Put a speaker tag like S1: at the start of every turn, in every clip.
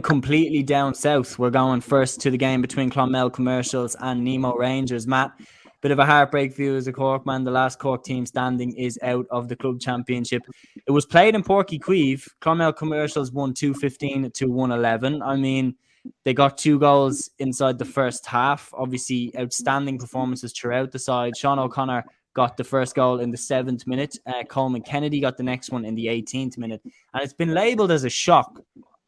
S1: Completely down south. We're going first to the game between Clonmel Commercials and Nemo Rangers. Matt, bit of a heartbreak for you as a Cork man. The last Cork team standing is out of the club championship. It was played in Porky Queeve. Clonmel Commercials won 2-15 to 1-11. I mean, they got 2 goals inside the first half. Obviously, outstanding performances throughout the side. Seán O'Connor got the first goal in the 7th minute. Coleman Kennedy got the next one in the 18th minute. And it's been labelled as a shock.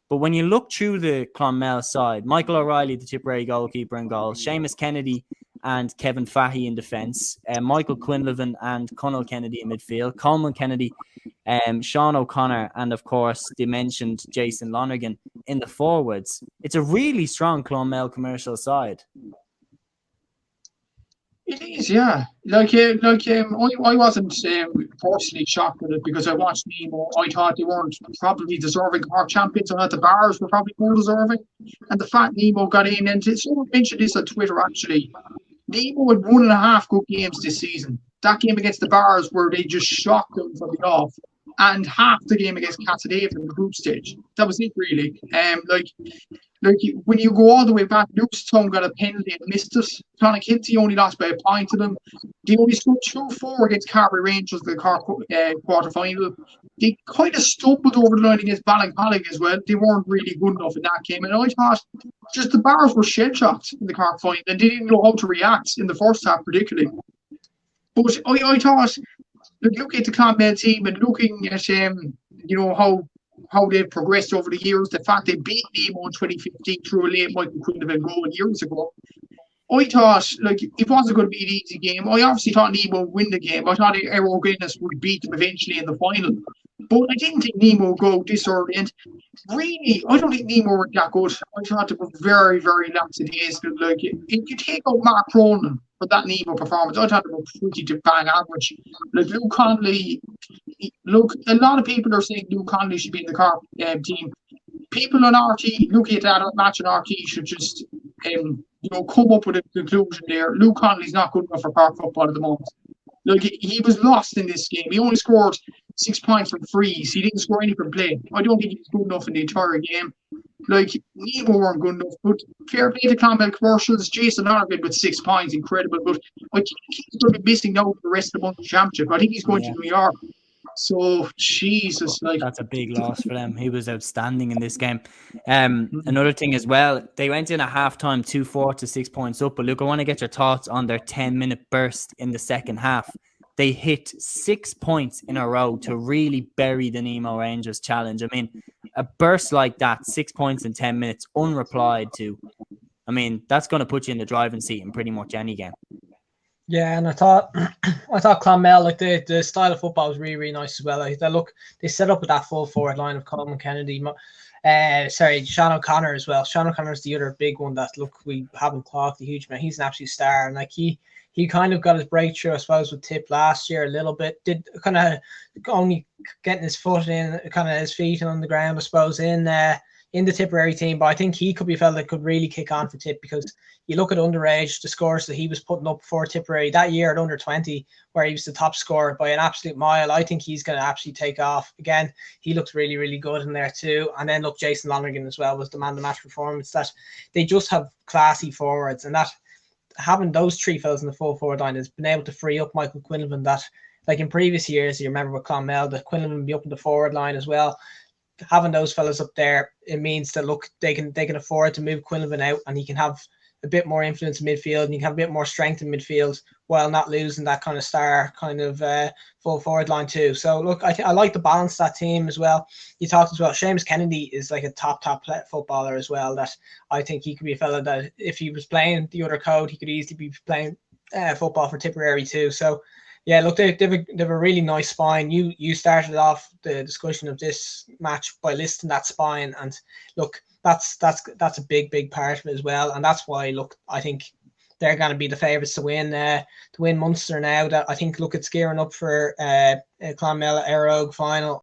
S1: But when you look through the Clonmel side, Michael O'Reilly, the Tipperary goalkeeper in goal, Seamus Kennedy and Kevin Fahey in defence, Michael Quinlivan and Conal Kennedy in midfield, Coleman Kennedy, Seán O'Connor, and of course, the mentioned Jason Lonergan in the forwards. It's a really strong Clonmel Commercial side.
S2: It is, yeah. I wasn't personally shocked with it because I watched Nemo. I thought they weren't probably deserving Cork champions. I thought the Bars were probably more deserving. And the fact Nemo got in, and someone mentioned this on Twitter actually, Nemo had 1.5 good games this season. That game against the Bars where they just shocked them from the off, and half the game against Cassadave in the group stage. That was it, really. Like when you go all the way back, Newstown got a penalty and missed it. Clonakilty only lost by a point to them. They only scored 2-4 against Carbery Rangers in the Cork quarter-final. They kind of stumbled over the line against Ballincollig as well. They weren't really good enough in that game. And I thought just the Bars were shell-shocked in the Cork final and they didn't know how to react in the first half particularly. But I thought, looking at the Clonmel team and looking at how they've progressed over the years, the fact they beat Nemo in 2015 through a late Michael Quinlivan goal years ago, I thought it wasn't going to be an easy game. I obviously thought Nemo would win the game. I thought Errol Guinness would beat them eventually in the final. But I didn't think Nemo would go this early. And really, I don't think Nemo were that good. I thought it was very, very lackadaisical. If you take out Mark Cronin for that Nemo performance, I thought it was pretty bang average. Luke Connolly, a lot of people are saying Luke Connolly should be in the Cork team. People on RT, looking at that match on RT, should just come up with a conclusion there. Luke Connolly's not good enough for Cork football at the moment. He was lost in this game. He only scored 6 points from frees. He didn't score any from play. I don't think he was good enough in the entire game. Nemo weren't good enough. But fair play to Clonmel Commercials. Jason Lonergan with 6 points, incredible. But I think he's going to be missing out for the rest of the Munster Championship. I think he's going to New York. So, Jesus.
S1: That's a big loss for them. He was outstanding in this game. Another thing as well, they went in at halftime 2-4 to 6 points up. But look, I want to get your thoughts on their 10-minute burst in the second half. They hit 6 points in a row to really bury the Nemo Rangers challenge. I mean, a burst like that, 6 points in 10 minutes, unreplied to. I mean, that's going to put you in the driving seat in pretty much any game.
S3: Yeah, and I thought Clonmel, the style of football was really, really nice as well. They set up with that full forward line of Coleman Kennedy, Seán O'Connor as well. Seán O'Connor's the other big one that we haven't talked a huge amount. He's an absolute star, and he kind of got his breakthrough, I suppose, with Tipp last year a little bit. Did kind of only getting his foot in, kind of his feet on the ground, I suppose, in the Tipperary team. But I think he could be a fella that could really kick on for Tipp, because you look at underage, the scores that he was putting up for Tipperary that year at under 20, where he was the top scorer by an absolute mile. I think he's going to absolutely take off. Again, he looks really, really good in there too. And then look, Jason Lonergan as well was the man of the match performance. That they just have classy forwards, and that having those three fellas in the full forward line has been able to free up Michael Quinlivan. That, like in previous years, you remember with Clonmel, that Quinlivan would be up in the forward line as well. Having those fellas up there, it means that they can afford to move Quinlivan out, and he can have a bit more influence in midfield, and you can have a bit more strength in midfield while not losing that kind of star kind of full forward line too. So look, I like the balance of that team as well. You talked as well, Seamus Kennedy is like a top footballer as well, that I think he could be a fella that if he was playing the other code, he could easily be playing football for Tipperary too. So yeah, look, they've a really nice spine. You started off the discussion of this match by listing that spine, and look, that's a big part of it as well, and that's why I think they're going to be the favourites to win Munster now. That I think it's gearing up for Clonmel Aerogue final